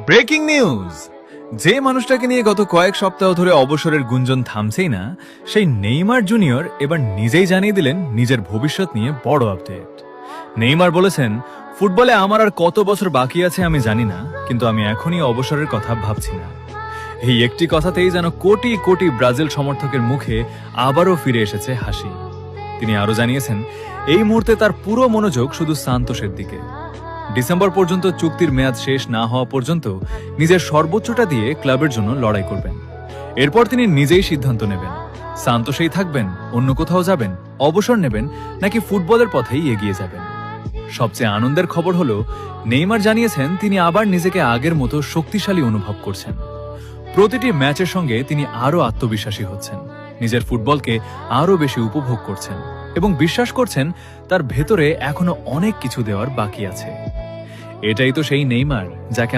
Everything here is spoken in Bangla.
Breaking news! যে মানুষটাকে নিয়ে গত কয়েক সপ্তাহ ধরে অবসরের গুঞ্জন থামছেই না, সেই নেইমার জুনিয়র এবার নিজেই জানিয়ে দিলেন নিজের ভবিষ্যৎ নিয়ে বড় আপডেট। নেইমার বলেছেন, ফুটবলে আমার আর কত বছর বাকি আছে আমি জানি না, কিন্তু আমি এখনই অবসরের কথা ভাবছি না। এই একটি কথাতেই যেন কোটি কোটি ব্রাজিল সমর্থকের মুখে আবারও ফিরে এসেছে হাসি। তিনি আরো জানিয়েছেন, এই মুহূর্তে তার পুরো মনোযোগ শুধু সান্তোসের দিকে। ডিসেম্বর পর্যন্ত চুক্তির মেয়াদ শেষ না হওয়া পর্যন্ত নিজের সর্বোচ্চটা দিয়ে ক্লাবের জন্য লড়াই করবেন। এরপর তিনি নিজেই সিদ্ধান্ত নেবেন, সান্তোসেই থাকবেন, অন্য কোথাও যাবেন, অবসর নেবেন, নাকি ফুটবলের পথেই এগিয়ে যাবেন। সবচেয়ে আনন্দের খবর হলো, নেইমার জানিয়েছেন তিনি আবার নিজেকে আগের মতো শক্তিশালী অনুভব করছেন। প্রতিটি ম্যাচের সঙ্গে তিনি আরো আত্মবিশ্বাসী হচ্ছেন, নিজের ফুটবলকে আরো বেশি উপভোগ করছেন এবং বিশ্বাস করছেন তার ভেতরে এখনো অনেক কিছু দেওয়ার বাকি আছে। এটাই তো সেই নেইমার যাকে